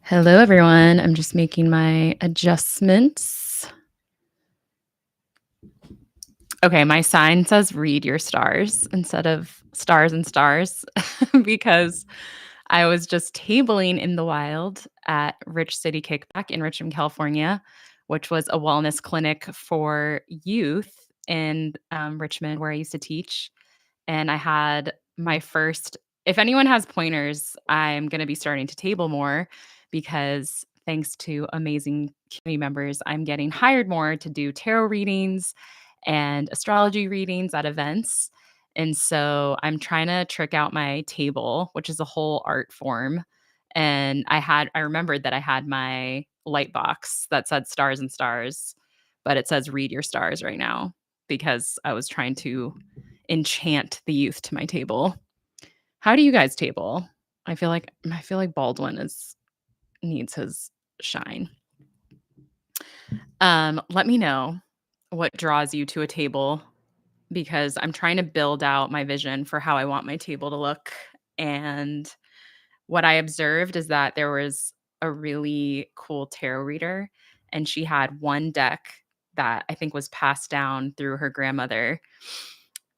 Hello, everyone. I'm just making my adjustments. Okay, my sign says read your stars instead of stars and stars because I was just tabling in the wild at Rich City Kickback in Richmond, California, which was a wellness clinic for youth in Richmond where I used to teach. And I had my first if anyone has pointers, I'm gonna be starting to table more because thanks to amazing community members, I'm getting hired more to do tarot readings and astrology readings at events. And so I'm trying to trick out my table, which is a whole art form. And I remembered that I had my light box that said stars and stars, but it says read your stars right now because I was trying to enchant the youth to my table. How do you guys table? I feel like Baldwin is needs his shine. Let me know what draws you to a table because I'm trying to build out my vision for how I want my table to look. And what I observed is that there was a really cool tarot reader, and she had one deck that I think was passed down through her grandmother,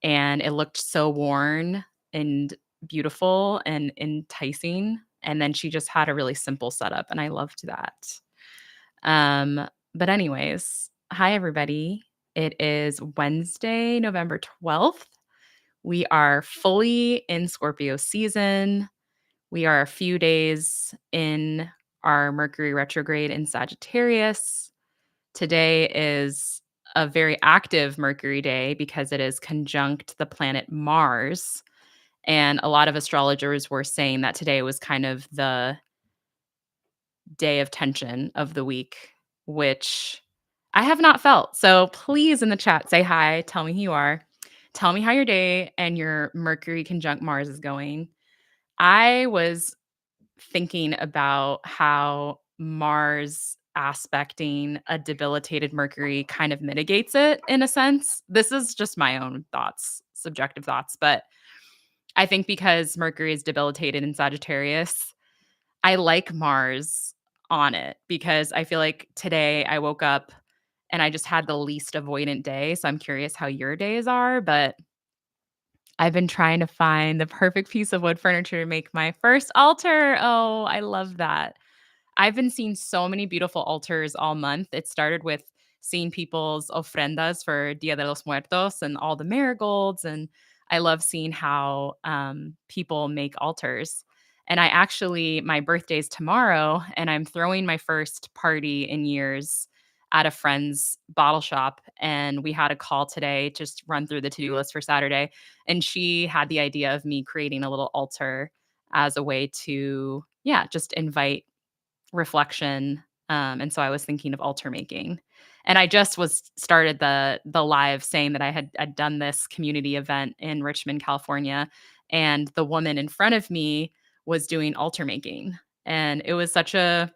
and it looked so worn and beautiful and enticing. And then she just had a really simple setup, and I loved that. But anyways, hi everybody. It is Wednesday, November 12th. We are fully in Scorpio season. We are a few days in our Mercury retrograde in Sagittarius. Today is a very active Mercury day because it is conjunct the planet Mars. And a lot of astrologers were saying that today was kind of the day of tension of the week, which I have not felt. So please in the chat, say hi, tell me who you are, tell me how your day and your Mercury conjunct Mars is going. I was thinking about how Mars aspecting a debilitated Mercury kind of mitigates it in a sense. This is just my own thoughts, subjective thoughts, but I think because Mercury is debilitated in Sagittarius, I like Mars on it because I feel like today I woke up and I just had the least avoidant day. So I'm curious how your days are, but I've been trying to find the perfect piece of wood furniture to make my first altar. Oh, I love that. I've been seeing so many beautiful altars all month. It started with seeing people's ofrendas for Dia de los Muertos and all the marigolds. And I love seeing how people make altars. And my birthday's tomorrow, and I'm throwing my first party in years at a friend's bottle shop. And we had a call today, just run through the to do list for Saturday. And she had the idea of me creating a little altar as a way to, yeah, just invite reflection. And so I was thinking of altar making. And I just was started the live saying that I'd done this community event in Richmond, California, and the woman in front of me was doing altar making. And it was such a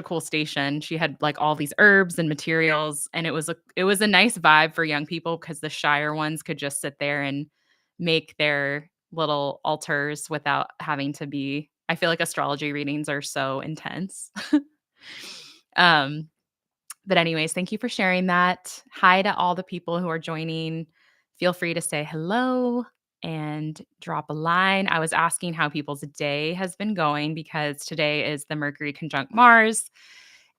cool station. She had like all these herbs and materials, and it was a nice vibe for young people because the shyer ones could just sit there and make their little altars without having to be. I feel like astrology readings are so intense. um, but anyways, thank you for sharing that. Hi to all the people who are joining. Feel free to say hello and drop a line. I was asking how people's day has been going because today is the Mercury conjunct Mars.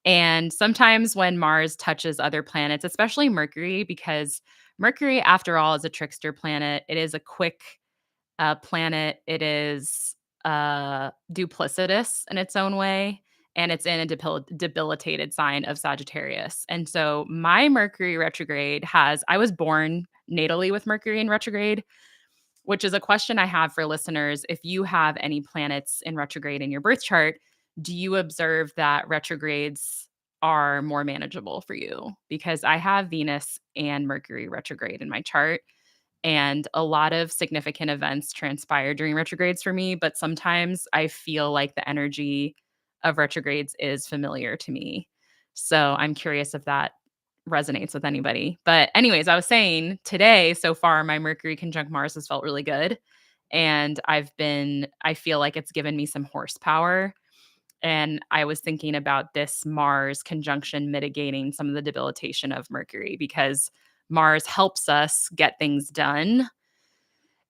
And sometimes when Mars touches other planets, especially Mercury, because Mercury, after all, is a trickster planet, it is a quick planet. It is duplicitous in its own way, and it's in a debilitated sign of Sagittarius. And so my Mercury retrograde I was born natally with Mercury in retrograde, which is a question I have for listeners. If you have any planets in retrograde in your birth chart, do you observe that retrogrades are more manageable for you? Because I have Venus and Mercury retrograde in my chart, and a lot of significant events transpire during retrogrades for me, but sometimes I feel like the energy of retrogrades is familiar to me. So I'm curious if that resonates with anybody. But anyways, I was saying today so far my Mercury conjunct Mars has felt really good, and I feel like it's given me some horsepower, And I was thinking about this Mars conjunction mitigating some of the debilitation of Mercury because Mars helps us get things done,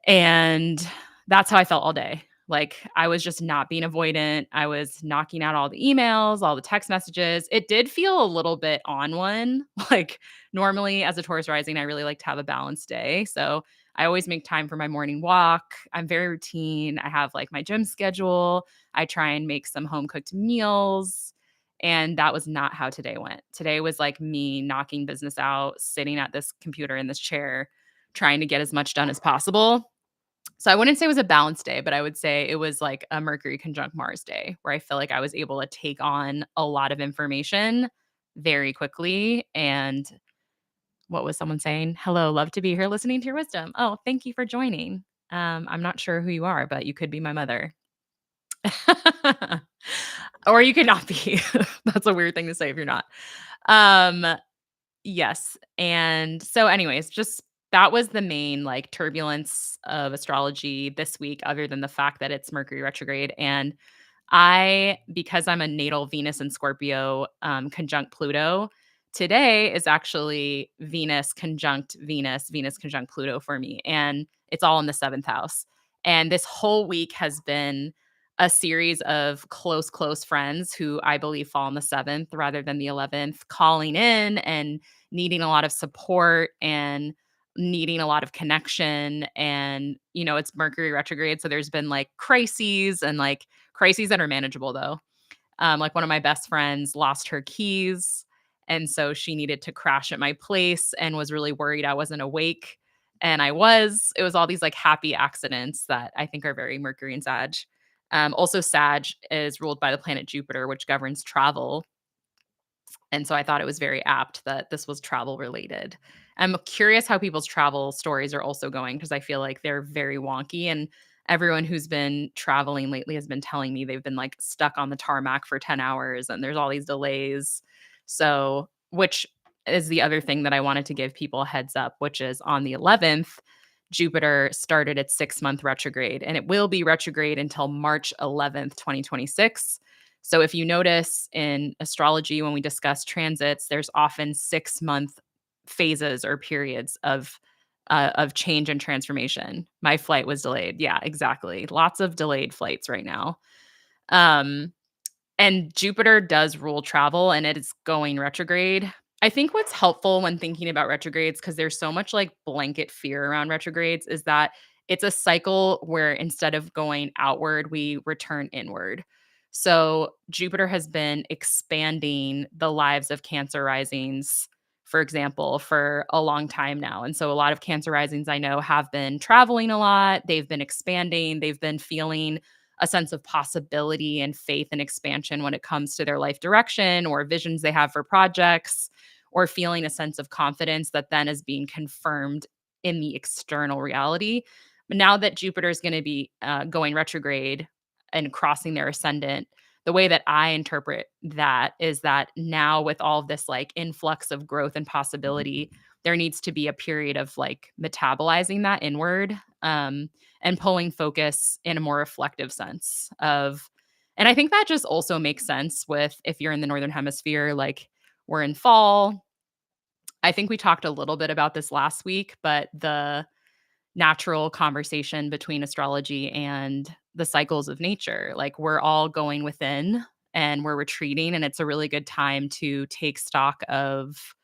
and that's how I felt all day. Like, I was just not being avoidant. I was knocking out all the emails, all the text messages. It did feel a little bit on one. Like, normally as a Taurus rising, I really like to have a balanced day. So I always make time for my morning walk. I'm very routine. I have like my gym schedule. I try and make some home cooked meals. And that was not how today went. Today was like me knocking business out, sitting at this computer in this chair, trying to get as much done as possible. So I wouldn't say it was a balanced day, but I would say it was like a Mercury conjunct Mars day where I feel like I was able to take on a lot of information very quickly. And what was someone saying? Hello, love to be here listening to your wisdom. Oh, thank you for joining. I'm not sure who you are, but you could be my mother. Or you could not be. That's a weird thing to say if you're not. Um, Yes, and so anyways, just that was the main, like, turbulence of astrology this week other than the fact that it's Mercury retrograde, and because I'm a natal Venus and Scorpio, conjunct Pluto, today is actually Venus conjunct Pluto for me, and it's all in the 7th house. And this whole week has been a series of close friends who I believe fall in the 7th rather than the 11th, calling in and needing a lot of support and needing a lot of connection. And, it's Mercury retrograde. So there's been like crises that are manageable though. Like one of my best friends lost her keys. And so she needed to crash at my place and was really worried I wasn't awake. And I was. It was all these like happy accidents that I think are very Mercury and Sag. Also, Sag is ruled by the planet Jupiter, which governs travel. And so I thought it was very apt that this was travel related. I'm curious how people's travel stories are also going because I feel like they're very wonky. And everyone who's been traveling lately has been telling me they've been like stuck on the tarmac for 10 hours and there's all these delays. So, which is the other thing that I wanted to give people a heads up, which is on the 11th, Jupiter started its 6-month retrograde and it will be retrograde until March 11th, 2026. So if you notice in astrology, when we discuss transits, there's often 6-month phases or periods of change and transformation. My flight was delayed. Yeah, exactly. Lots of delayed flights right now. Um, and Jupiter does rule travel and it is going retrograde. I think what's helpful when thinking about retrogrades, because there's so much like blanket fear around retrogrades, is that it's a cycle where instead of going outward, we return inward. So Jupiter has been expanding the lives of Cancer risings, for example, for a long time now. And so a lot of Cancer risings I know have been traveling a lot, they've been expanding, they've been feeling a sense of possibility and faith and expansion when it comes to their life direction or visions they have for projects, or feeling a sense of confidence that then is being confirmed in the external reality. But now that Jupiter is going to be going retrograde and crossing their ascendant, the way that I interpret that is that now, with all of this like influx of growth and possibility, there needs to be a period of like metabolizing that inward. And pulling focus in a more reflective sense of, and I think that just also makes sense with if you're in the northern hemisphere, like we're in fall. I think we talked a little bit about this last week, but the natural conversation between astrology and the cycles of nature, like we're all going within and we're retreating, and it's a really good time to take stock of,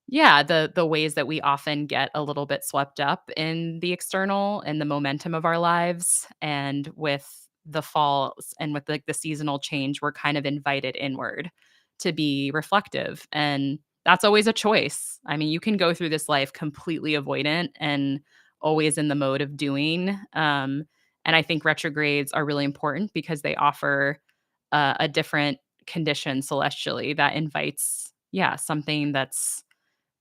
yeah, the ways that we often get a little bit swept up in the external and the momentum of our lives. And with the falls and with like the seasonal change, we're kind of invited inward to be reflective. And that's always a choice. I mean, you can go through this life completely avoidant and always in the mode of doing. And I think retrogrades are really important because they offer a different condition celestially that invites, yeah, something that's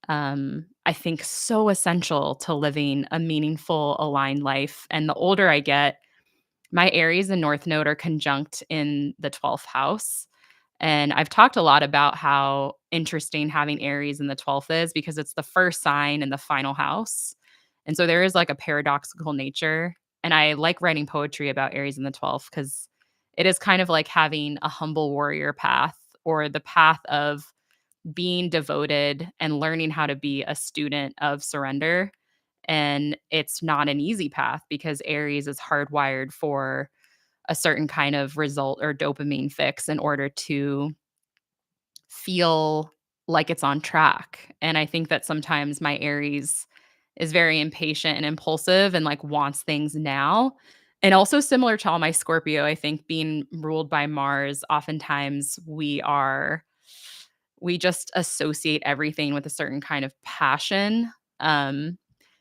I think so essential to living a meaningful, aligned life. And the older I get, my Aries and North Node are conjunct in the 12th house. And I've talked a lot about how interesting having Aries in the 12th is because it's the first sign in the final house. And so there is like a paradoxical nature. And I like writing poetry about Aries in the 12th because it is kind of like having a humble warrior path, or the path of being devoted and learning how to be a student of surrender. And it's not an easy path because Aries is hardwired for a certain kind of result or dopamine fix in order to feel like it's on track. And I think that sometimes my Aries is very impatient and impulsive and like wants things now. And also similar to all my Scorpio, I think being ruled by Mars, oftentimes we just associate everything with a certain kind of passion. Um,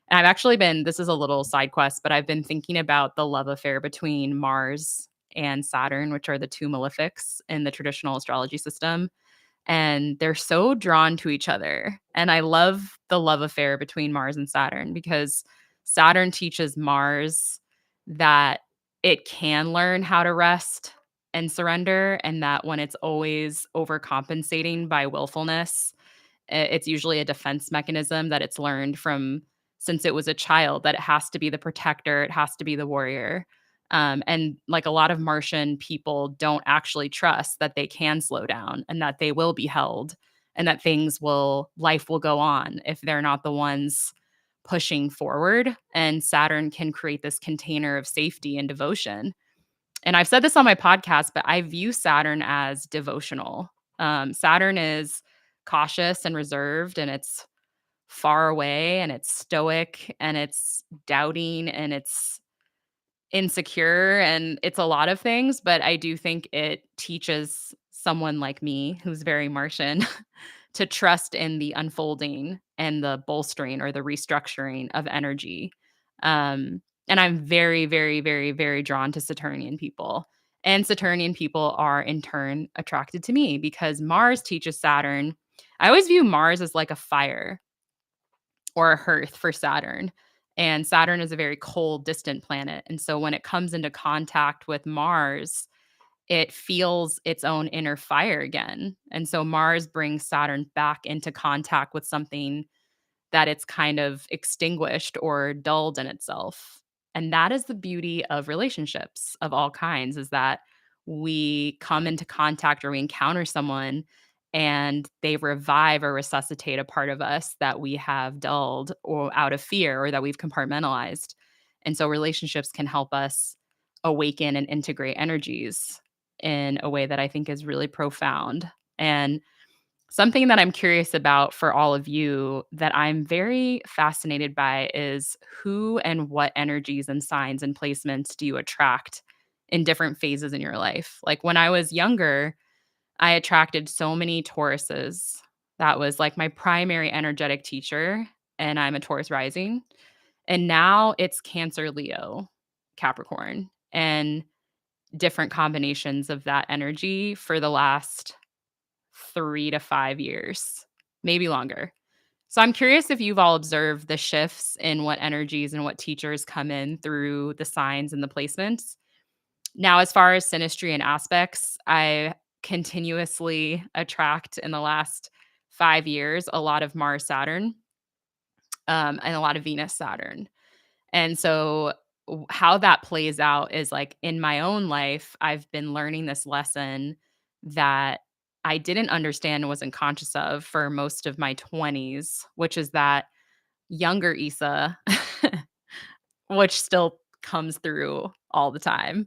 and I've actually been, this is a little side quest, but I've been thinking about the love affair between Mars and Saturn, which are the two malefics in the traditional astrology system. And they're so drawn to each other. And I love the love affair between Mars and Saturn because Saturn teaches Mars that it can learn how to rest and surrender, and that when it's always overcompensating by willfulness, it's usually a defense mechanism that it's learned from since it was a child, that it has to be the protector, it has to be the warrior. And like a lot of Martian people don't actually trust that they can slow down and that they will be held and that life will go on if they're not the ones pushing forward. And Saturn can create this container of safety and devotion. And I've said this on my podcast, but I view Saturn as devotional. Saturn is cautious and reserved, and it's far away, and it's stoic, and it's doubting, and it's insecure, and it's a lot of things. But I do think it teaches someone like me, who's very Martian, to trust in the unfolding and the bolstering or the restructuring of energy. And I'm very, very, very, very drawn to Saturnian people. And Saturnian people are in turn attracted to me because Mars teaches Saturn. I always view Mars as like a fire or a hearth for Saturn. And Saturn is a very cold, distant planet. And so when it comes into contact with Mars, it feels its own inner fire again. And so Mars brings Saturn back into contact with something that it's kind of extinguished or dulled in itself. And that is the beauty of relationships of all kinds, is that we come into contact or we encounter someone and they revive or resuscitate a part of us that we have dulled or out of fear or that we've compartmentalized. And so relationships can help us awaken and integrate energies in a way that I think is really profound. And something that I'm curious about for all of you that I'm very fascinated by is who and what energies and signs and placements do you attract in different phases in your life? Like when I was younger, I attracted so many Tauruses. That was like my primary energetic teacher, and I'm a Taurus rising. And now it's Cancer, Leo, Capricorn, and different combinations of that energy for the last 3 to 5 years, maybe longer. So I'm curious if you've all observed the shifts in what energies and what teachers come in through the signs and the placements. Now, as far as synastry and aspects, I continuously attract in the last 5 years a lot of Mars Saturn, and a lot of Venus Saturn. And so how that plays out is like in my own life, I've been learning this lesson that I didn't understand and wasn't conscious of for most of my 20s, which is that younger Issa, which still comes through all the time,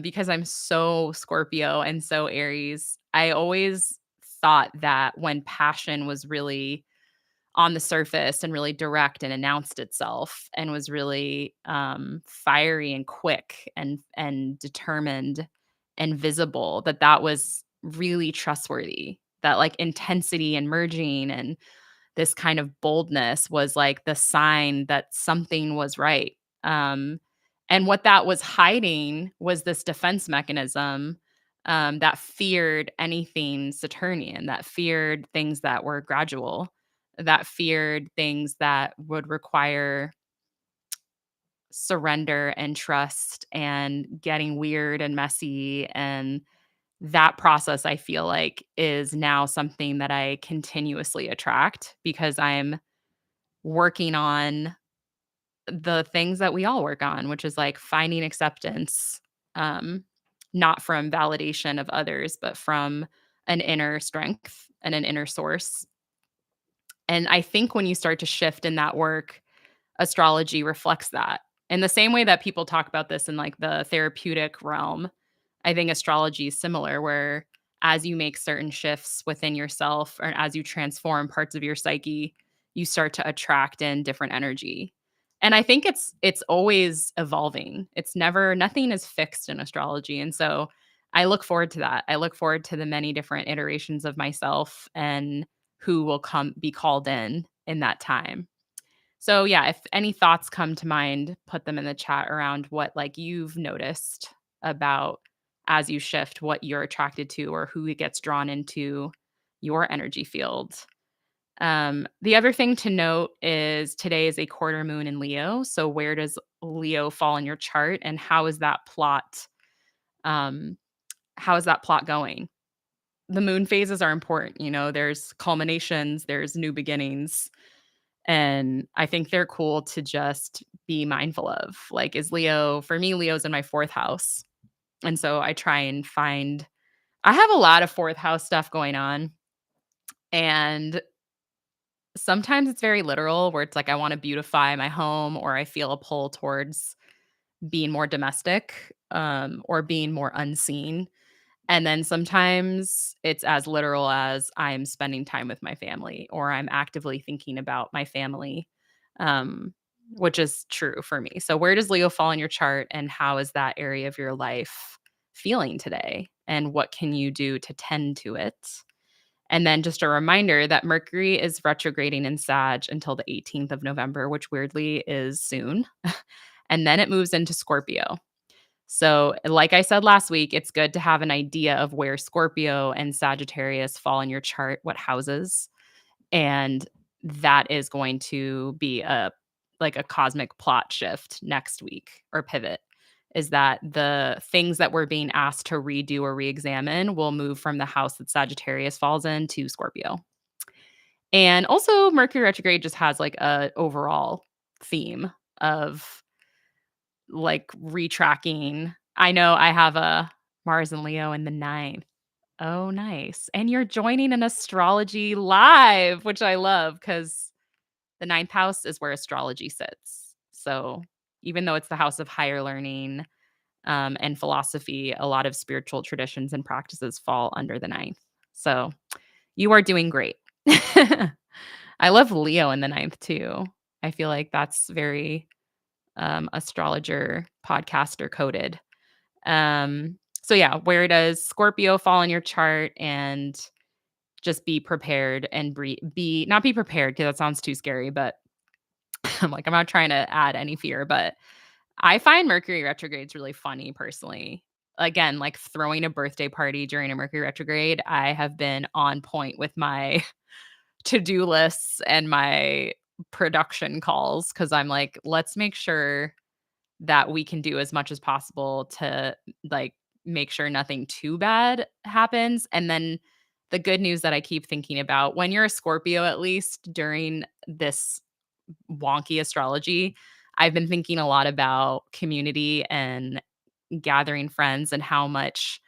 because I'm so Scorpio and so Aries. I always thought that when passion was really on the surface and really direct and announced itself and was really fiery and quick and determined and visible, that was really trustworthy, that like intensity and merging and this kind of boldness was like the sign that something was right. And what that was hiding was this defense mechanism, that feared anything Saturnian, that feared things that were gradual, that feared things that would require surrender and trust and getting weird and messy. And that process, I feel like, is now something that I continuously attract because I'm working on the things that we all work on, which is like finding acceptance, um, not from validation of others, but from an inner strength and an inner source. And I think when you start to shift in that work, astrology reflects that. In the same way that people talk about this in like the therapeutic realm, I think astrology is similar, where as you make certain shifts within yourself or as you transform parts of your psyche, you start to attract in different energy. And I think it's always evolving. It's never nothing is fixed in astrology. And so I look forward to that. I look forward to the many different iterations of myself and who will come be called in that time. So yeah, if any thoughts come to mind, put them in the chat around what like you've noticed about as you shift what you're attracted to or who gets drawn into your energy field. The other thing to note is today is a quarter moon in Leo. So where does Leo fall in your chart and um how is that plot going? The moon phases are important, there's culminations, there's new beginnings, and I think they're cool to just be mindful of. Like, for me, Leo's in my fourth house. And so I try and I have a lot of fourth house stuff going on. And sometimes it's very literal, where it's like I want to beautify my home, or I feel a pull towards being more domestic, or being more unseen. And then sometimes it's as literal as I'm spending time with my family or I'm actively thinking about my family, um, which is true for me. So, where does Leo fall in your chart and how is that area of your life feeling today? And what can you do to tend to it? And then just a reminder that Mercury is retrograding in Sag until the 18th of November, which weirdly is soon. And then it moves into Scorpio. So, like I said last week, it's good to have an idea of where Scorpio and Sagittarius fall in your chart, what houses, and that is going to be a cosmic plot shift next week or pivot. Is that the things that we're being asked to redo or re-examine will move from the house that Sagittarius falls in to Scorpio. And also Mercury retrograde just has like a overall theme of like retracking. I know I have a Mars and Leo in the ninth. Oh, nice. And you're joining an astrology live, which I love because the ninth house is where astrology sits. So even though it's the house of higher learning, and philosophy, a lot of spiritual traditions and practices fall under the ninth. So you are doing great. I love Leo in the ninth too. I feel like that's very astrologer podcaster coded. So yeah, where does Scorpio fall in your chart? And just be prepared and be not be prepared because that sounds too scary, but I'm not trying to add any fear, but I find Mercury retrogrades really funny personally. Again, like throwing a birthday party during a Mercury retrograde, I have been on point with my to-do lists and my production calls because I'm like, let's make sure that we can do as much as possible to, like, make sure nothing too bad happens, and then the good news that I keep thinking about, when you're a Scorpio, at least during this wonky astrology, I've been thinking a lot about community and gathering friends and how much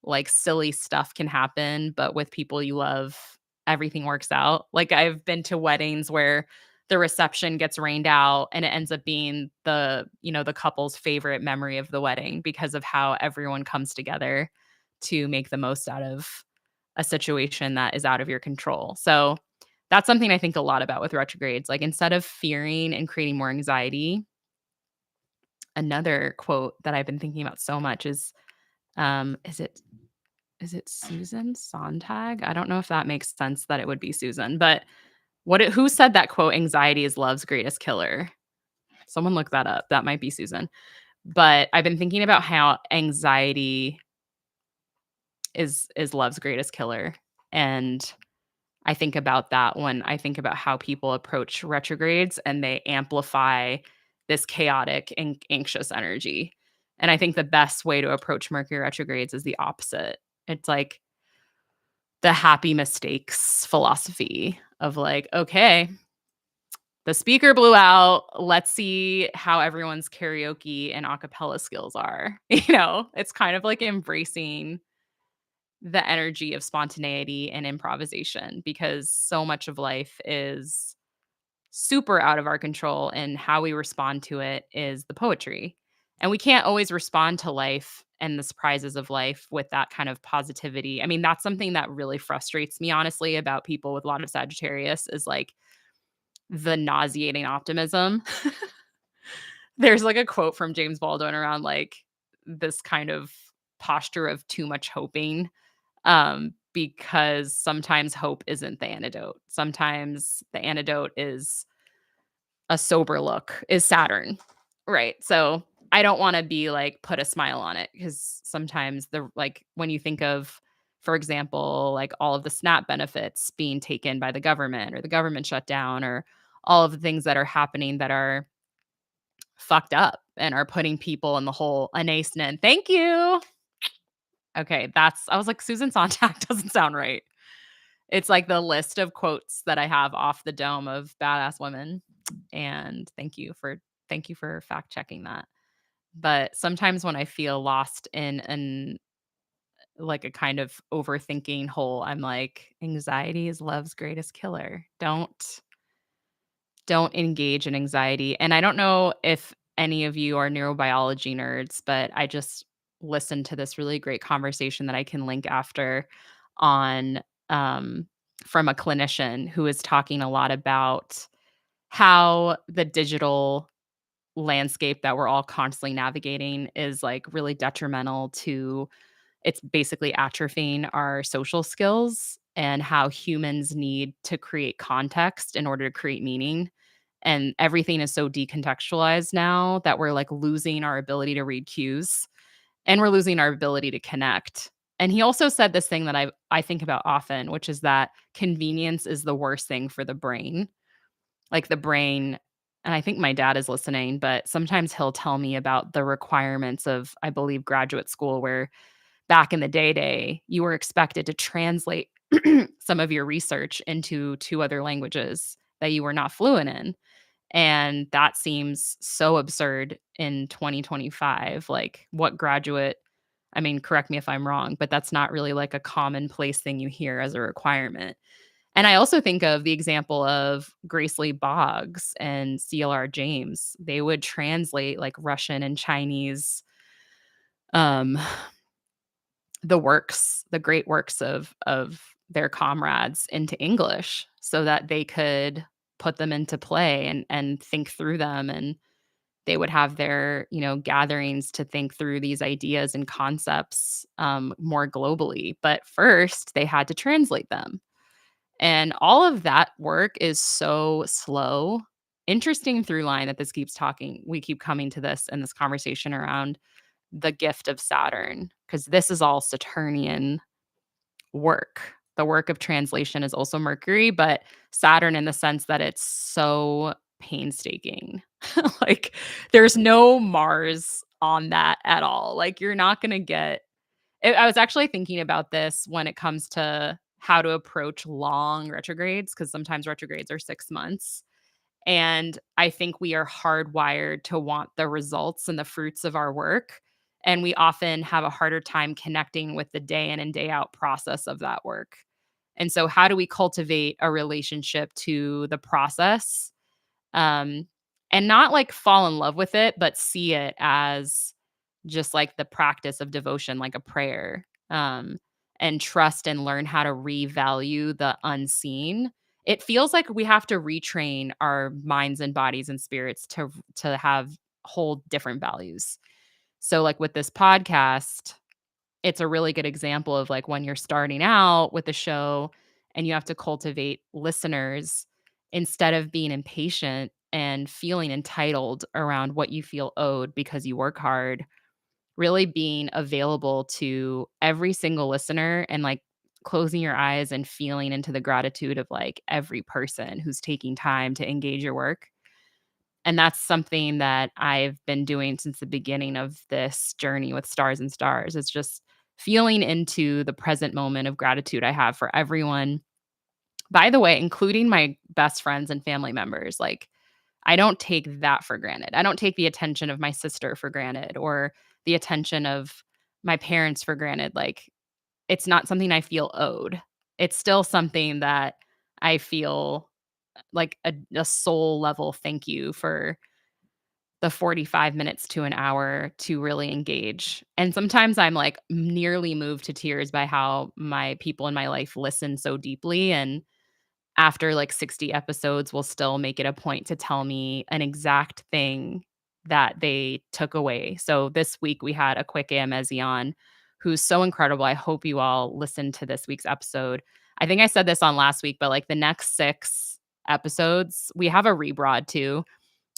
like silly stuff can happen, but with people you love, everything works out. Like I've been to weddings where the reception gets rained out and it ends up being the couple's favorite memory of the wedding because of how everyone comes together to make the most out of a situation that is out of your control. So that's something I think a lot about with retrogrades. Like instead of fearing and creating more anxiety, another quote that I've been thinking about so much is um is it is it Susan Sontag? I don't know if that makes sense that it would be Susan, but who said that quote, "Anxiety is love's greatest killer"? Someone look that up. That might be Susan. But I've been thinking about how anxiety is love's greatest killer, and I think about that when I think about how people approach retrogrades and they amplify this chaotic and anxious energy. And I think the best way to approach Mercury retrogrades is the opposite. It's like the happy mistakes philosophy of like, okay, The speaker blew out. Let's see how everyone's karaoke and acapella skills are. It's kind of like embracing the energy of spontaneity and improvisation because so much of life is super out of our control, and how we respond to it is the poetry. And we can't always respond to life and the surprises of life with that kind of positivity. I mean, that's something that really frustrates me, honestly, about people with a lot of Sagittarius is like the nauseating optimism. There's like a quote from James Baldwin around like this kind of posture of too much hoping, because sometimes hope isn't the antidote. Sometimes the antidote is a sober look, is Saturn. Right. So I don't want to be like put a smile on it because sometimes like when you think of, for example, like all of the SNAP benefits being taken by the government or the government shutdown or all of the things that are happening that are fucked up and are putting people in the hole. Anais Nin. Thank you. Okay, I was like, Susan Sontag doesn't sound right. It's like the list of quotes that I have off the dome of badass women. And thank you for fact checking that. But sometimes when I feel lost in an like a kind of overthinking hole, I'm like, anxiety is love's greatest killer. Don't engage in anxiety. And I don't know if any of you are neurobiology nerds, but I just listened to this really great conversation that I can link after on from a clinician who is talking a lot about how the digital landscape that we're all constantly navigating is like really detrimental to it's basically atrophying our social skills and how humans need to create context in order to create meaning. And everything is so decontextualized now that we're like losing our ability to read cues and we're losing our ability to connect. And he also said this thing that I think about often, which is that convenience is the worst thing for the brain. Like the brain, and I think my dad is listening, but sometimes he'll tell me about the requirements of, I believe, graduate school where back in the day, you were expected to translate some of your research into 2 other languages that you were not fluent in, and that seems so absurd in 2025. Like, what graduate I mean, correct me if I'm wrong, but that's not really, like, a commonplace thing you hear as a requirement. And I also think of the example of Grace Lee Boggs and CLR James. They would translate, like, Russian and Chinese, um the great works of their comrades into English so that they could put them into play and think through them, and they would have their, gatherings to think through these ideas and concepts, more globally. But first, they had to translate them. And all of that work is so slow. Interesting through line that we keep coming to this in this conversation around the gift of Saturn, because this is all Saturnian work. The work of translation is also Mercury, but Saturn in the sense that it's so painstaking. Like, there's no Mars on that at all. Like, you're not going to get. I was actually thinking about this when it comes to how to approach long retrogrades, because sometimes retrogrades are 6 months. And I think we are hardwired to want the results and the fruits of our work. And we often have a harder time connecting with the day in and day out process of that work. And so, how do we cultivate a relationship to the process, um, and not like fall in love with it, but see it as just like the practice of devotion, like a prayer, and trust and learn how to revalue the unseen. It feels like we have to retrain our minds and bodies and spirits to have hold different values. So like with this podcast, it's a really good example of like when you're starting out with the show and you have to cultivate listeners instead of being impatient and feeling entitled around what you feel owed because you work hard, really being available to every single listener and like closing your eyes and feeling into the gratitude of like every person who's taking time to engage your work. And that's something that I've been doing since the beginning of this journey with Stars and Stars. It's just feeling into the present moment of gratitude I have for everyone By the way, including my best friends and family members, like, I don't take that for granted. I don't take the attention of my sister for granted or the attention of my parents for granted. Like, it's not something I feel owed. It's still something that I feel like a soul level thank you for the 45 minutes to an hour to really engage. And sometimes I'm like nearly moved to tears by how my people in my life listen so deeply, and after like 60 episodes will still make it a point to tell me an exact thing that they took away. So this week we had a quick Amezi on who's so incredible. I hope you all listen to this week's episode. I think I said this on last week, but like the next 6 episodes, we have a rebroad too,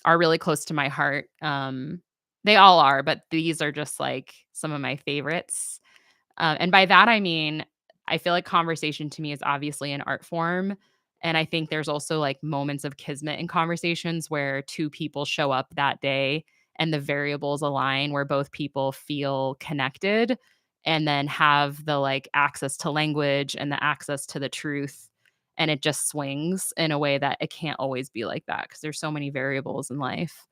are really close to my heart. They all are, but these are just like some of my favorites. And by that, I mean, I feel like conversation to me is obviously an art form. And I think there's also like moments of kismet in conversations where two people show up that day and the variables align where both people feel connected and then have the like access to language and the access to the truth. And it just swings in a way that it can't always be like that because there's so many variables in life.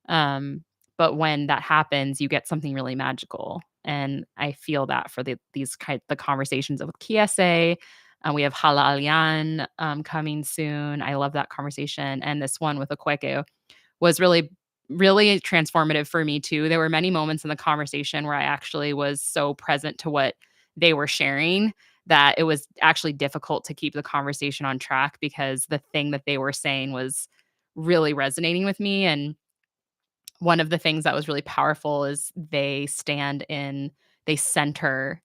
Um, but when that happens, you get something really magical, and I feel that for the conversations with Kiese. We have Hala Alian coming soon. I love that conversation, and this one with Okweke was really, really transformative for me too. There were many moments in the conversation where I actually was so present to what they were sharing that it was actually difficult to keep the conversation on track because the thing that they were saying was really resonating with me. And one of the things that was really powerful is they center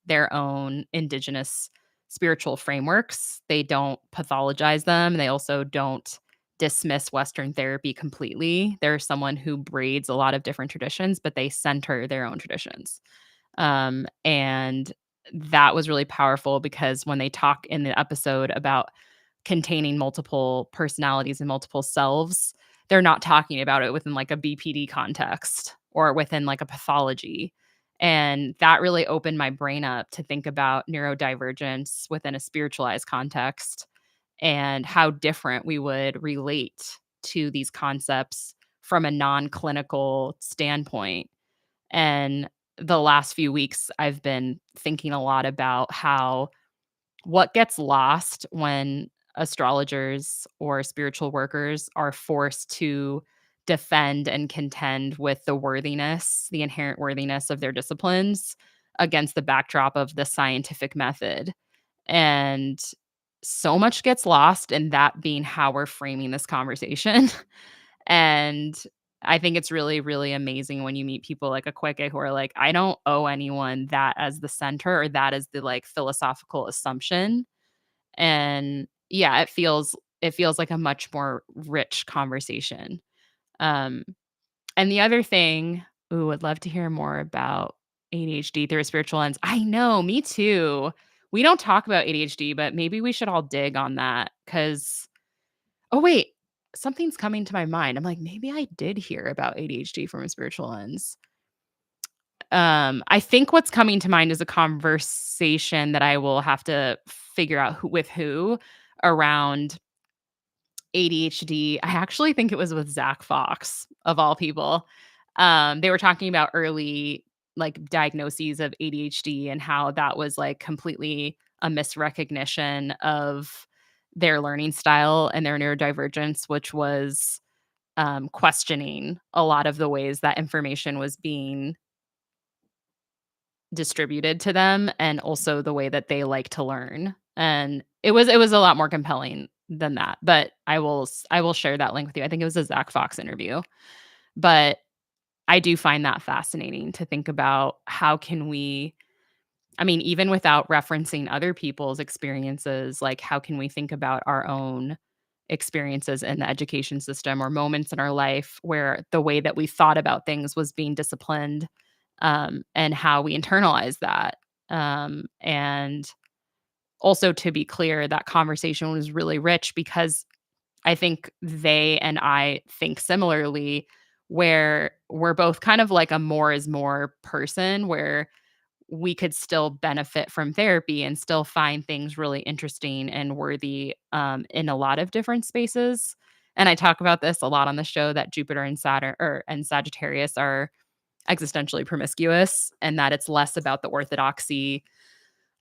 their own indigenous spiritual frameworks. They don't pathologize them. They also don't dismiss Western therapy completely. They're someone who braids a lot of different traditions, but they center their own traditions. And that was really powerful because when they talk in the episode about containing multiple personalities and multiple selves, they're not talking about it within like a BPD context or within like a pathology. And that really opened my brain up to think about neurodivergence within a spiritualized context and how different we would relate to these concepts from a non-clinical standpoint. And the last few weeks, I've been thinking a lot about how what gets lost when astrologers or spiritual workers are forced to defend and contend with the inherent worthiness of their disciplines against the backdrop of the scientific method. And so much gets lost in that being how we're framing this conversation. And I think it's really, really amazing when you meet people like Akweke who are like, I don't owe anyone that as the center or that as the like philosophical assumption. And yeah, it feels like a much more rich conversation. Um, and the other thing, ooh, would love to hear more about ADHD through a spiritual lens. I know, me too. We don't talk about ADHD, but maybe we should all dig on that because oh, wait, something's coming to my mind. I'm like, maybe I did hear about ADHD from a spiritual lens. I think what's coming to mind is a conversation that I will have to figure out who around ADHD. I actually think it was with Zach Fox of all people. They were talking about early like diagnoses of ADHD and how that was like completely a misrecognition of their learning style and their neurodivergence, which was questioning a lot of the ways that information was being distributed to them and also the way that they like to learn. And it was a lot more compelling than that. But I will share that link with you. I think it was a Zach Fox interview. But I do find that fascinating to think about how can we I mean, even without referencing other people's experiences, like how can we think about our own experiences in the education system or moments in our life where the way that we thought about things was being disciplined, and how we internalize that. And also to be clear, that conversation was really rich because I think they and I think similarly, where we're both kind of like a more is more person, where we could still benefit from therapy and still find things really interesting and worthy, in a lot of different spaces. And I talk about this a lot on the show that Jupiter and Saturn and Sagittarius are existentially promiscuous, and that it's less about the orthodoxy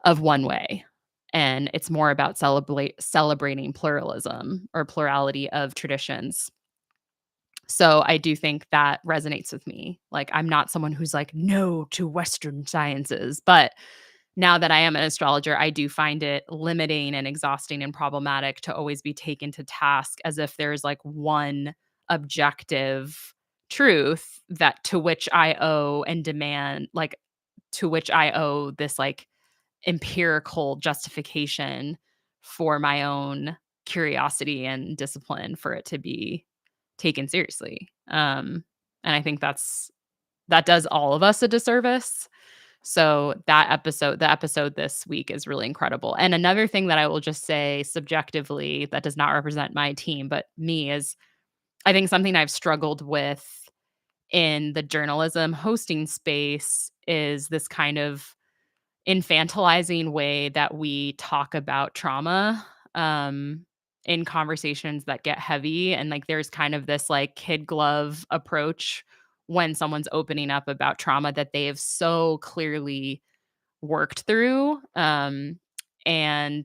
of one way. And it's more about celebrating pluralism or plurality of traditions. So I do think that resonates with me. Like, I'm not someone who's like, no to Western sciences. But now that I am an astrologer, I do find it limiting and exhausting and problematic to always be taken to task as if there's like one objective truth that to which I owe and demand, like, to which I owe this like empirical justification for my own curiosity and discipline for it to be taken seriously. And I think that does all of us a disservice. So the episode this week is really incredible. And another thing that I will just say subjectively that does not represent my team, but me is I think something I've struggled with in the journalism hosting space is this kind of infantilizing way that we talk about trauma, in conversations that get heavy, and, like, there's kind of this, like, kid glove approach when someone's opening up about trauma that they have so clearly worked through, and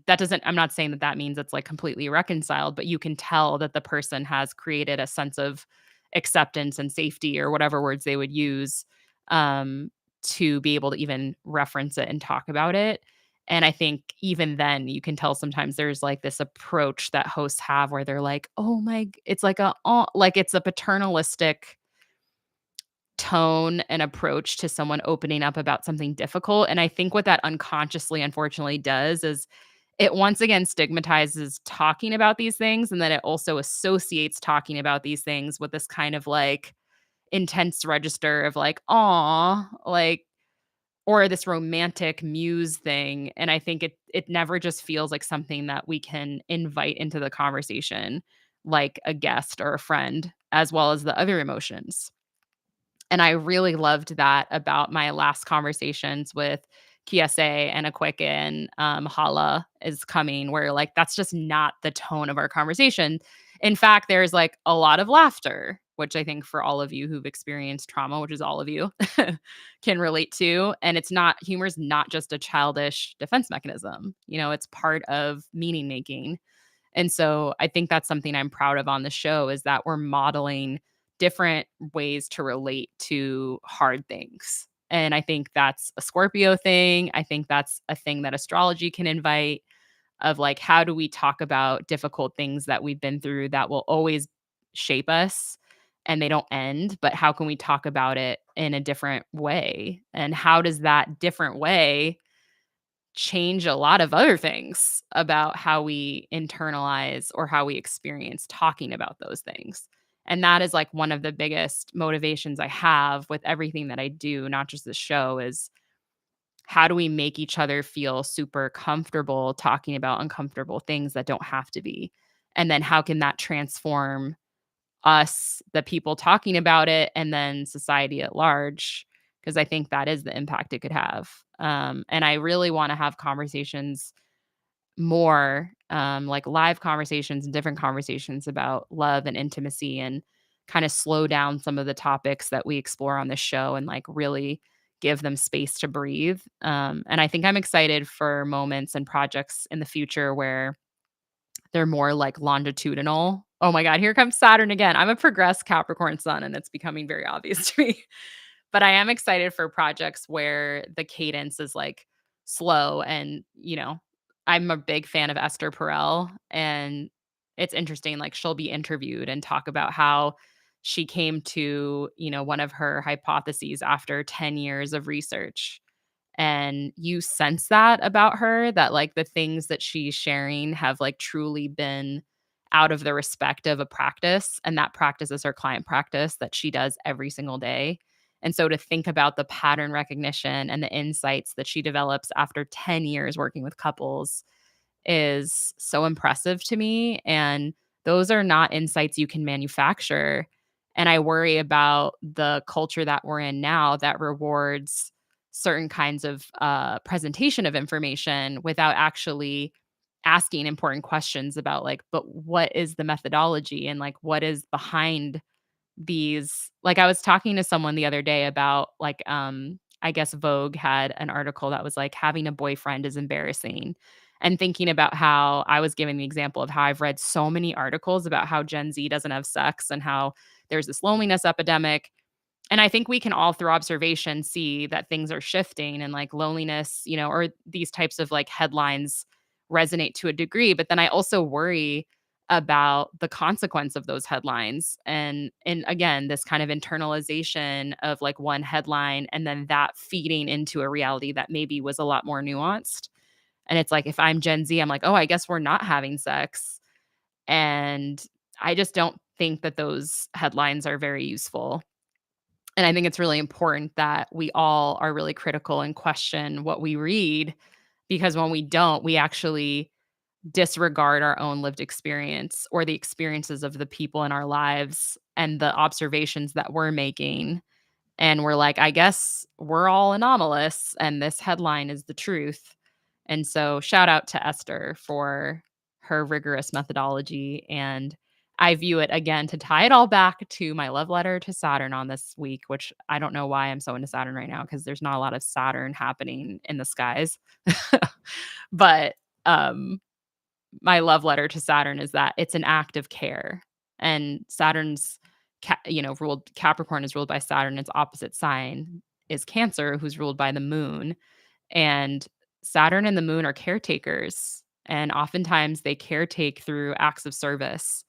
that doesn't I'm not saying that that means it's, like, completely reconciled, but you can tell that the person has created a sense of acceptance and safety or whatever words they would use, um, to be able to even reference it and talk about it, and I think even then, you can tell sometimes there's, like, this approach that hosts have where they're like, "Oh my g" it's like a, like, it's a paternalistic tone and approach to someone opening up about something difficult, and I think what that unconsciously, unfortunately, does is it once again stigmatizes talking about these things, and then it also associates talking about these things with this kind of, like, intense register of, like, "Aw," like, or this romantic muse thing, and I think it never just feels like something that we can invite into the conversation like a guest or a friend, as well as the other emotions. And I really loved that about my last conversations with Kiese and Akweke, Hala is coming, where, like, that's just not the tone of our conversation. In fact, there's, like, a lot of laughter, which I think for all of you who've experienced trauma, which is all of you, can relate to, and it's not humor is not just a childish defense mechanism, it's part of meaning making. And so I think that's something I'm proud of on the show is that we're modeling different ways to relate to hard things. And I think that's a Scorpio thing. I think that's a thing that astrology can invite of like, how do we talk about difficult things that we've been through that will always shape us and they don't end, but how can we talk about it in a different way? And how does that different way change a lot of other things about how we internalize or how we experience talking about those things. And that is like one of the biggest motivations I have with everything that I do, not just the show, is how do we make each other feel super comfortable talking about uncomfortable things that don't have to be? And then how can that transform us, the people talking about it, and then society at large, because I think that is the impact it could have. And I really want to have conversations more, like live conversations and different conversations about love and intimacy and kind of slow down some of the topics that we explore on this show and like really give them space to breathe. And I think I'm excited for moments and projects in the future where they're more, like, longitudinal. Oh my god, here comes Saturn again. I'm a progressed Capricorn sun, and it's becoming very obvious to me. But I am excited for projects where the cadence is, like, slow and, I'm a big fan of Esther Perel, and it's interesting, like, she'll be interviewed and talk about how she came to, one of her hypotheses after 10 years of research. And you sense that about her, that, like, the things that she's sharing have, like, truly been out of the respect of a practice, and that practice is her client practice that she does every single day. And so to think about the pattern recognition and the insights that she develops after 10 years working with couples is so impressive to me, and those are not insights you can manufacture. And I worry about the culture that we're in now that rewards certain kinds of presentation of information without actually asking important questions about like, but what is the methodology and like what is behind these. Like, I was talking to someone the other day about, like, I guess Vogue had an article that was like, "Having a boyfriend is embarrassing," and thinking about how I was giving the example of how I've read so many articles about how Gen Z doesn't have sex and how there's this loneliness epidemic, and I think we can all through observation see that things are shifting and like loneliness, or these types of like headlines resonate to a degree. But then I also worry about the consequence of those headlines. And again, this kind of internalization of like one headline and then that feeding into a reality that maybe was a lot more nuanced. And it's like if I'm Gen Z, I'm like, oh, I guess we're not having sex. And I just don't think that those headlines are very useful. And I think it's really important that we all are really critical and question what we read, because when we don't, we actually disregard our own lived experience or the experiences of the people in our lives and the observations that we're making. And we're like, I guess we're all anomalous and this headline is the truth. And so shout out to Esther for her rigorous methodology. And I view it again to tie it all back to my love letter to Saturn on this week, which I don't know why I'm so into Saturn right now because there's not a lot of Saturn happening in the skies. But my love letter to Saturn is that it's an act of care. And Saturn's, ruled Capricorn is ruled by Saturn. Its opposite sign is Cancer, who's ruled by the moon. And Saturn and the moon are caretakers. And oftentimes they caretake through acts of service.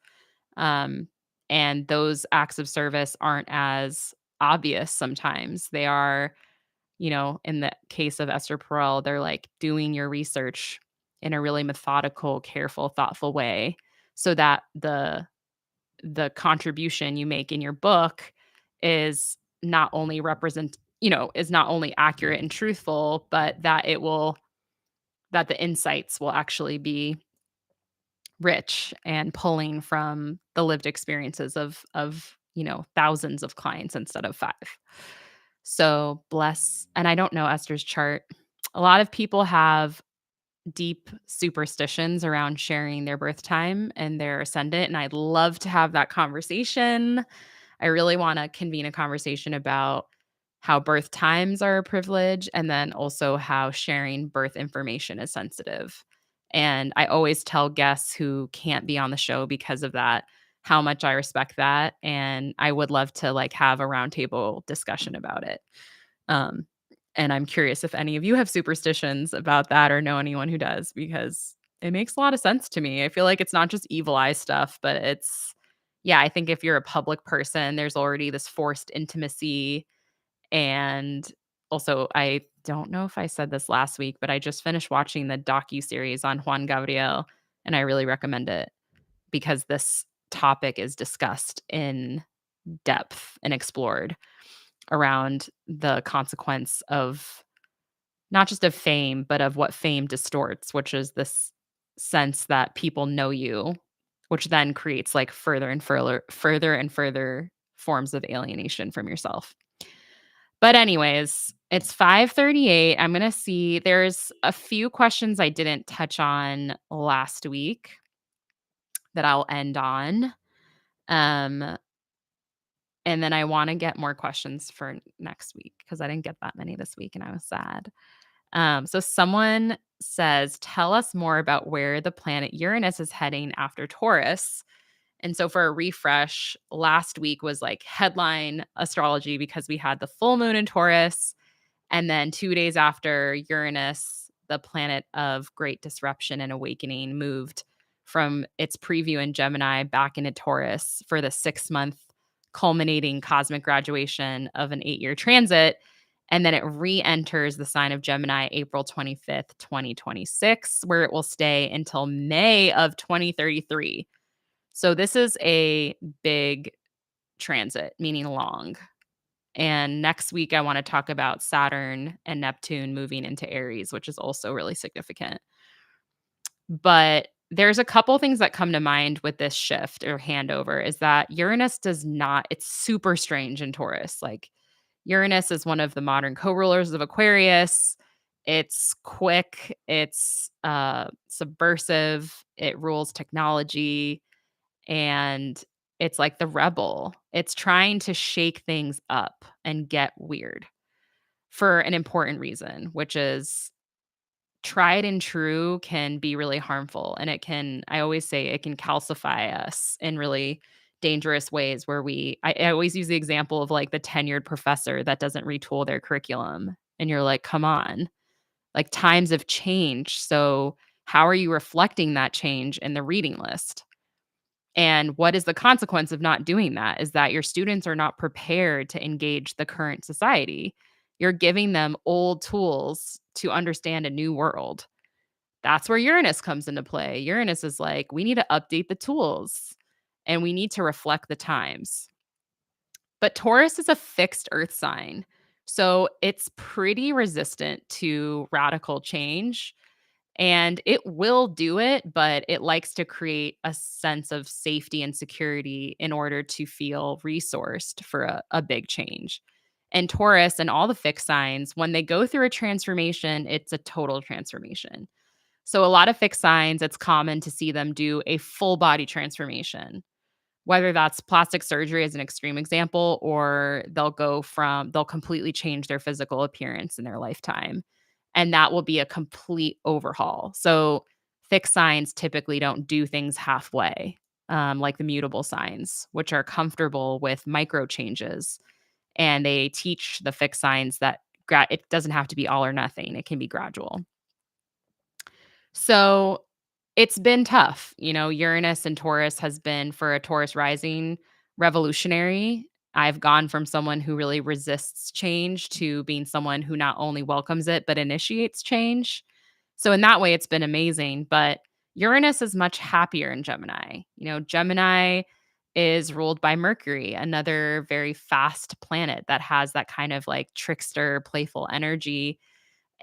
Um, and those acts of service aren't as obvious sometimes. They are, in the case of Esther Perel, they're like doing your research in a really methodical, careful, thoughtful way so that the contribution you make in your book is not only is not only accurate and truthful, but that the insights will actually be rich and pulling from the lived experiences of thousands of clients instead of 5. So bless. And I don't know Esther's chart. A lot of people have deep superstitions around sharing their birth time and their ascendant, and I'd love to have that conversation. I really want to convene a conversation about how birth times are a privilege and then also how sharing birth information is sensitive. And I always tell guests who can't be on the show because of that how much I respect that, and I would love to like have a roundtable discussion about it. Um, and I'm curious if any of you have superstitions about that or know anyone who does, because it makes a lot of sense to me. I feel like it's not just evil eye stuff, but yeah, I think if you're a public person, there's already this forced intimacy. And also, I don't know if I said this last week, but I just finished watching the docu-series on Juan Gabriel, and I really recommend it because this topic is discussed in depth and explored around the consequence of not just of fame, but of what fame distorts, which is this sense that people know you, which then creates like further and further forms of alienation from yourself. But anyways, it's 5:38. I'm going to see there's a few questions I didn't touch on last week that I'll end on. Um and then I want to get more questions for next week because I didn't get that many this week and I was sad. So someone says, tell us more about where the planet Uranus is heading after Taurus. And so for a refresh, last week was like headline astrology because we had the full moon in Taurus. And then 2 days after, Uranus, the planet of great disruption and awakening, moved from its preview in Gemini back into Taurus for the 6-month culminating cosmic graduation of an 8-year transit. And then it re-enters the sign of Gemini April 25th, 2026, where it will stay until May of 2033. So this is a big transit, meaning long. And next week, I want to talk about Saturn and Neptune moving into Aries, which is also really significant. But there's a couple things that come to mind with this shift or handover is that Uranus does not, it's super strange in Taurus. Like Uranus is one of the modern co-rulers of Aquarius. It's quick, it's subversive, it rules technology, and it's like the rebel. It's trying to shake things up and get weird for an important reason, which is tried and true can be really harmful, and it can, I always say, it can calcify us in really dangerous ways where I always use the example of like the tenured professor that doesn't retool their curriculum, and you're like, come on, like times have changed, so how are you reflecting that change in the reading list? And what is the consequence of not doing that is that your students are not prepared to engage the current society. You're giving them old tools to understand a new world. That's where Uranus comes into play. Uranus is like, we need to update the tools and we need to reflect the times. But Taurus is a fixed earth sign. So it's pretty resistant to radical change, and it will do it, but it likes to create a sense of safety and security in order to feel resourced for a big change. And Taurus and all the fixed signs, when they go through a transformation, it's a total transformation. So, a lot of fixed signs, it's common to see them do a full body transformation, whether that's plastic surgery as an extreme example, or they'll completely change their physical appearance in their lifetime. And that will be a complete overhaul. So, fixed signs typically don't do things halfway, like the mutable signs, which are comfortable with micro changes. And they teach the fixed signs that it doesn't have to be all or nothing, it can be gradual. So, it's been tough. Uranus and Taurus has been, for a Taurus rising, revolutionary. I've gone from someone who really resists change to being someone who not only welcomes it, but initiates change. So, in that way, it's been amazing. But Uranus is much happier in Gemini. Gemini is ruled by Mercury, another very fast planet that has that kind of like trickster, playful energy,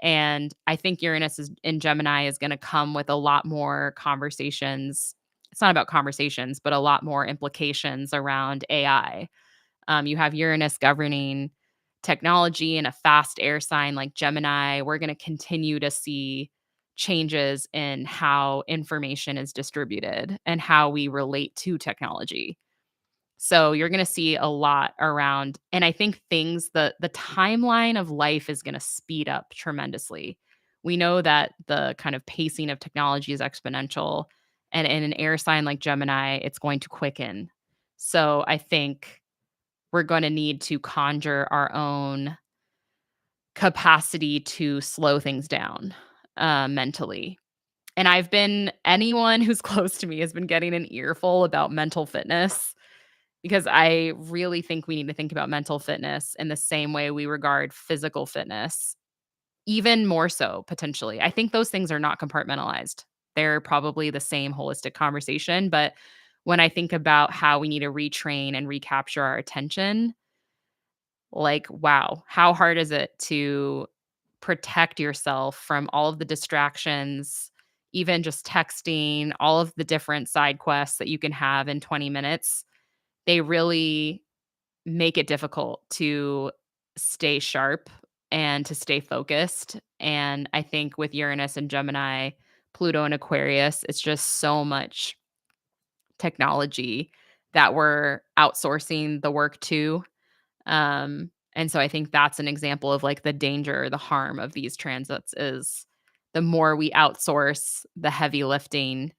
and I think Uranus is in Gemini is gonna come with a lot more conversations. It's not about conversations, but a lot more implications around AI. You have Uranus governing technology in a fast air sign like Gemini. We're gonna continue to see changes in how information is distributed and how we relate to technology. So you're gonna see a lot around, and I think the timeline of life is gonna speed up tremendously. We know that the kind of pacing of technology is exponential, and in an air sign like Gemini, it's going to quicken. So I think we're gonna need to conjure our own capacity to slow things down, mentally. And anyone who's close to me has been getting an earful about mental fitness, because I really think we need to think about mental fitness in the same way we regard physical fitness, even more so potentially. I think those things are not compartmentalized. They're probably the same holistic conversation, but when I think about how we need to retrain and recapture our attention, like, wow, how hard is it to protect yourself from all of the distractions, even just texting, all of the different side quests that you can have in 20 minutes? They really make it difficult to stay sharp and to stay focused. And I think with Uranus and Gemini, Pluto and Aquarius, it's just so much technology that we're outsourcing the work to. And so I think that's an example of like the danger, the harm of these transits is the more we outsource the heavy lifting,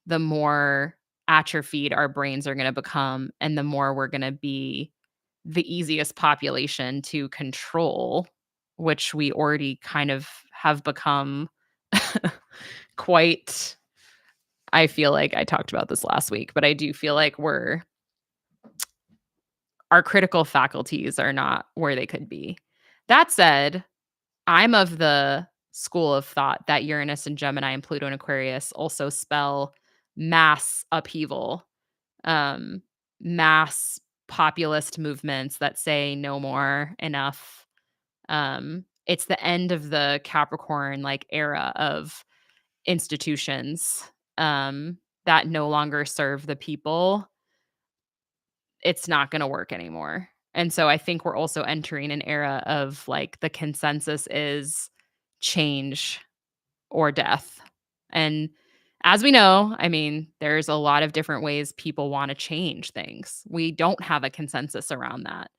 the more atrophied our brains are going to become, and the more we're going to be the easiest population to control, which we already kind of have become quite. I feel like I talked about this last week, but I do feel like our critical faculties are not where they could be. That said, I'm of the school of thought that Uranus and Gemini and Pluto and Aquarius also spell mass upheaval, um, mass populist movements that say no more, enough. It's the end of the Capricorn like era of institutions, that no longer serve the people. It's not going to work anymore. And so I think we're also entering an era of, like, the consensus is change or death. And as we know, I mean, there's a lot of different ways people wanna change things. We don't have a consensus around that.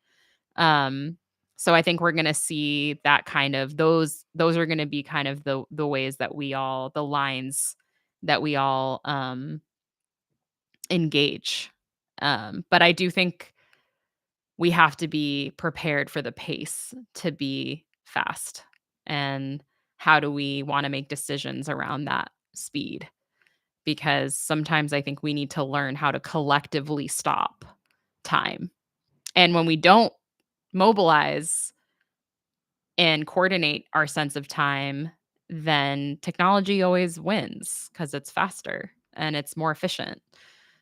Um, so I think we're gonna see that kind of those are gonna be kind of the ways that we all the lines that we all, engage. But I do think we have to be prepared for the pace to be fast. And how do we wanna make decisions around that speed? Because sometimes I think we need to learn how to collectively stop time. And when we don't mobilize and coordinate our sense of time, then technology always wins because it's faster and it's more efficient.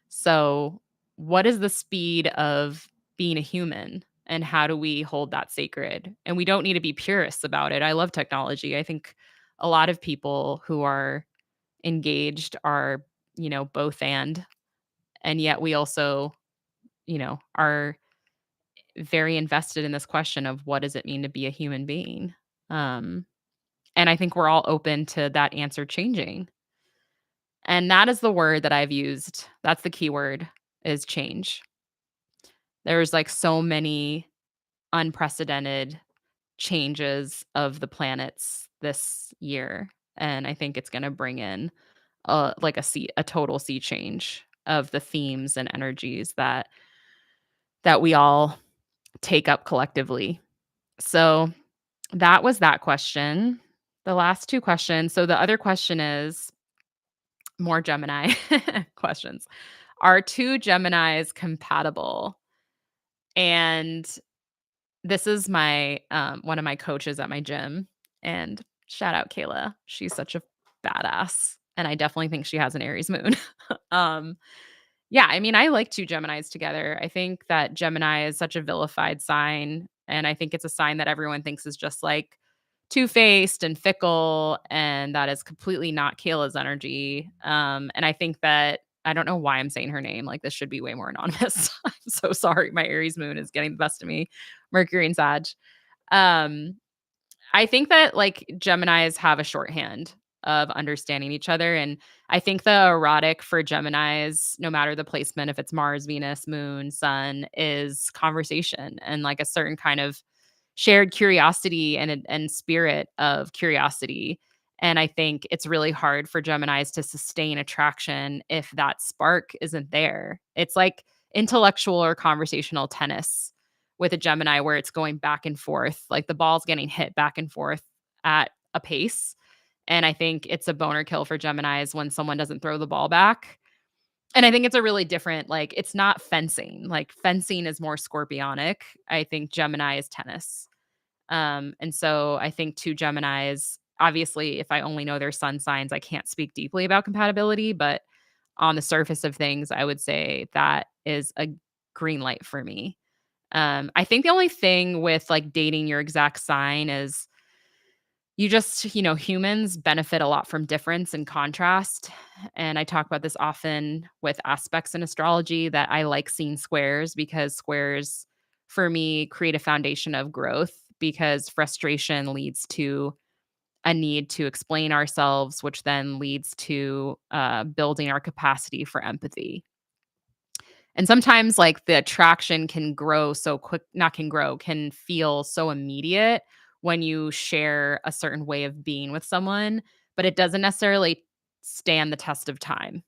So, what is the speed of being a human and how do we hold that sacred? And we don't need to be purists about it. I love technology. I think a lot of people who are engaged are, both and yet we also, are very invested in this question of what does it mean to be a human being? Um, and I think we're all open to that answer changing. And that is the word that I've used. That's the key word is change. There's like so many unprecedented changes of the planets this year. And I think it's going to bring in a total sea change of the themes and energies that we all take up collectively. So that was that question. The last two questions. So the other question is more Gemini questions. Are two Geminis compatible? And this is my one of my coaches at my gym. And shout out Kayla. She's such a badass. And I definitely think she has an Aries moon. um, Yeah, I mean, I like 2 Geminis together. I think that Gemini is such a vilified sign, and I think it's a sign that everyone thinks is just, like, two-faced and fickle, and that is completely not Kayla's energy, and I think that I don't know why I'm saying her name, like, this should be way more anonymous. I'm so sorry, my Aries moon is getting the best of me. Mercury and Sag. Um, I think that, like, Geminis have a shorthand of understanding each other, and I think the erotic for Geminis, no matter the placement, if it's Mars, Venus, Moon, Sun, is conversation and, like, a certain kind of shared curiosity and spirit of curiosity, and I think it's really hard for Geminis to sustain attraction if that spark isn't there. It's like intellectual or conversational tennis with a Gemini where it's going back and forth, like the ball's getting hit back and forth at a pace. And I think it's a boner kill for Geminis when someone doesn't throw the ball back. And I think it's a really different, like, it's not fencing. Like, fencing is more scorpionic. I think Gemini is tennis. And so I think two Geminis, obviously, if I only know their sun signs, I can't speak deeply about compatibility. But on the surface of things, I would say that is a green light for me. I think the only thing with, like, dating your exact sign is humans benefit a lot from difference and contrast, and I talk about this often with aspects in astrology that I like seeing squares because squares, for me, create a foundation of growth because frustration leads to a need to explain ourselves, which then leads to, building our capacity for empathy. And sometimes, like, the attraction can grow so quick not can grow, can feel so immediate when you share a certain way of being with someone, but it doesn't necessarily stand the test of time.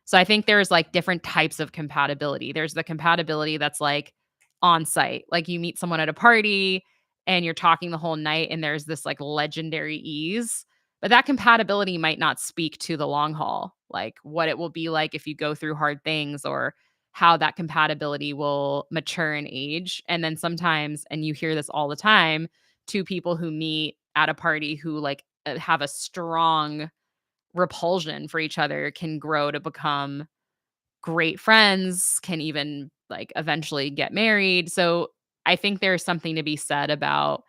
So I think there's, like, different types of compatibility. There's the compatibility that's, like, on-site, like, you meet someone at a party, and you're talking the whole night, and there's this, like, legendary ease, but that compatibility might not speak to the long haul, like, what it will be like if you go through hard things or how that compatibility will mature in age, and then sometimes and you hear this all the time, 2 people who meet at a party who, like, have a strong repulsion for each other can grow to become great friends, can even, like, eventually get married. So, I think there's something to be said about,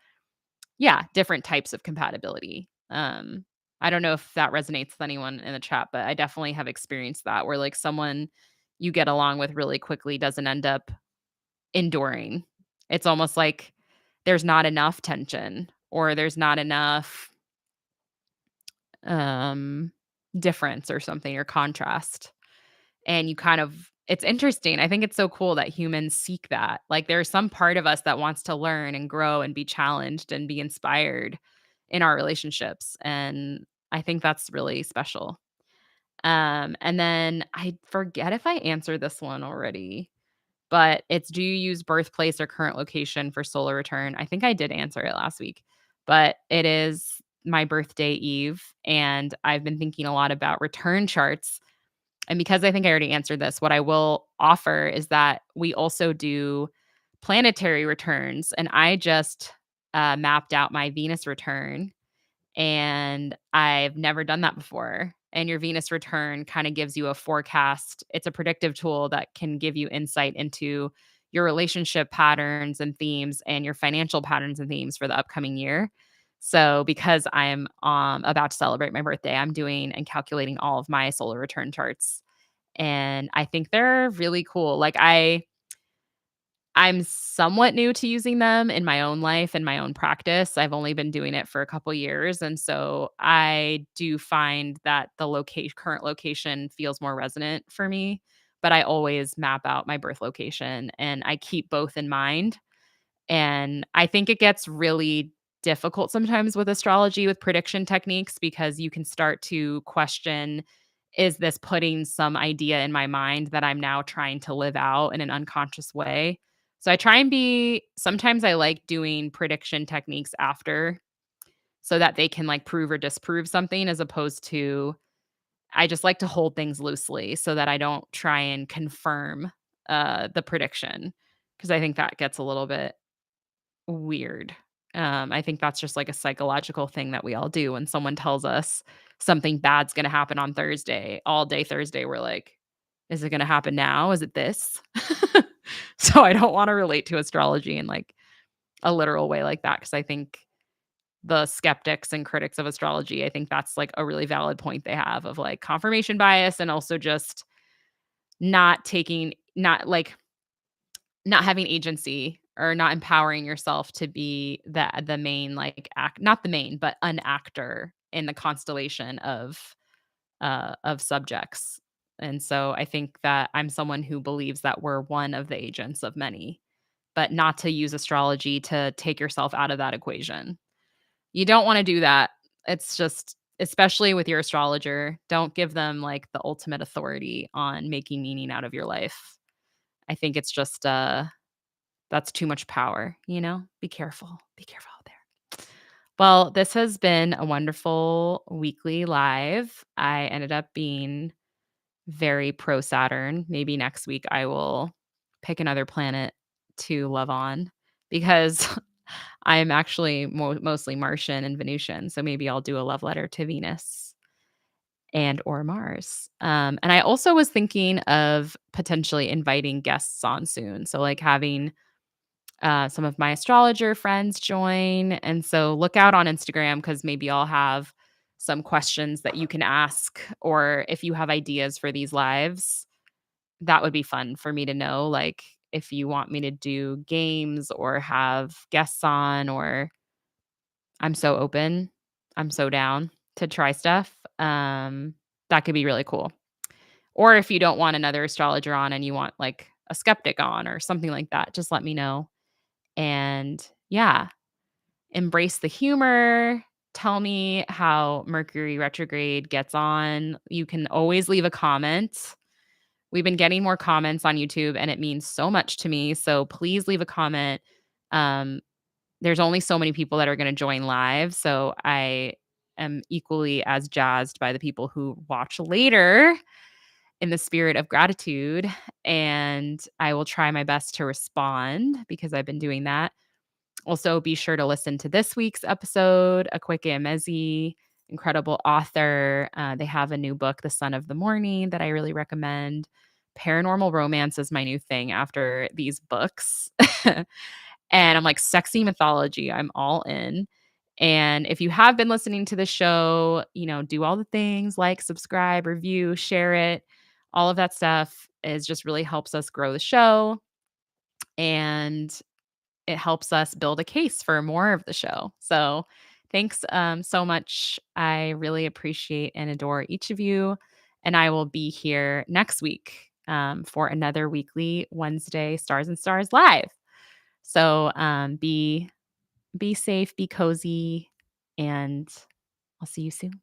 yeah, different types of compatibility. I don't know if that resonates with anyone in the chat, but I definitely have experienced that where, like, someone you get along with really quickly doesn't end up enduring. It's almost like there's not enough tension or there's not enough, um, difference or something or contrast. And you kind of it's interesting. I think it's so cool that humans seek that. Like, there's some part of us that wants to learn and grow and be challenged and be inspired in our relationships, and I think that's really special. And then I forget if I answered this one already, but it's do you use birthplace or current location for solar return? I think I did answer it last week, but it is my birthday eve, and I've been thinking a lot about return charts. And because I think I already answered this, what I will offer is that we also do planetary returns. And I just mapped out my Venus return, and I've never done that before. And your Venus return kind of gives you a forecast. It's a predictive tool that can give you insight into your relationship patterns and themes and your financial patterns and themes for the upcoming year. So, because I'm about to celebrate my birthday, I'm doing and calculating all of my solar return charts, and I think they're really cool. Like, I'm somewhat new to using them in my own life and my own practice. I've only been doing it for a couple years, and so I do find that the current location feels more resonant for me, but I always map out my birth location, and I keep both in mind. And I think it gets really difficult sometimes with astrology, with prediction techniques, because you can start to question, is this putting some idea in my mind that I'm now trying to live out in an unconscious way? So I try and sometimes I like doing prediction techniques after so that they can like prove or disprove something, as opposed to I just like to hold things loosely so that I don't try and confirm the prediction, because I think that gets a little bit weird. I think that's just like a psychological thing that we all do when someone tells us something bad's gonna happen on Thursday. All day Thursday, we're like, "Is it gonna happen now? Is it this?" So I don't wanna relate to astrology in, like, a literal way like that, because I think the skeptics and critics of astrology, I think that's, like, a really valid point they have of, like, confirmation bias and also just not, like, not having agency or not empowering yourself to be the main, like, act not the main, but an actor in the constellation of subjects. And so I think that I'm someone who believes that we're one of the agents of many, but not to use astrology to take yourself out of that equation. You don't wanna do that. It's just especially with your astrologer, don't give them, like, the ultimate authority on making meaning out of your life. I think it's just, that's too much power, you know? Be careful. Be careful out there. Well, this has been a wonderful weekly live. I ended up being very pro Saturn. Maybe next week I will pick another planet to love on, because I am actually mostly Martian and Venusian. So maybe I'll do a love letter to Venus and or Mars. And I also was thinking of potentially inviting guests on soon. So like having some of my astrologer friends join. And so look out on Instagram, because maybe I'll have some questions that you can ask, or if you have ideas for these lives, that would be fun for me to know. Like, if you want me to do games or have guests on, or I'm so open, I'm so down to try stuff. That could be really cool. Or if you don't want another astrologer on and you want like a skeptic on or something like that, just let me know. And yeah, embrace the humor. Tell me how Mercury retrograde gets on. You can always leave a comment. We've been getting more comments on YouTube, and it means so much to me. So please leave a comment. Um, there's only so many people that are going to join live. So I am equally as jazzed by the people who watch later, in the spirit of gratitude. And I will try my best to respond, because I've been doing that. Also, be sure to listen to this week's episode. Akwaeke Emezi, incredible author. They have a new book, The Son of the Morning, that I really recommend. Paranormal romance is my new thing after these books. And I'm like, sexy mythology, I'm all in. And if you have been listening to the show, do all the things like subscribe, review, share it. All of that stuff is just really helps us grow the show. And it helps us build a case for more of the show. So, thanks so much. I really appreciate and adore each of you. And I will be here next week for another weekly Wednesday Stars and Stars Live. So, be safe, be cozy, and I'll see you soon.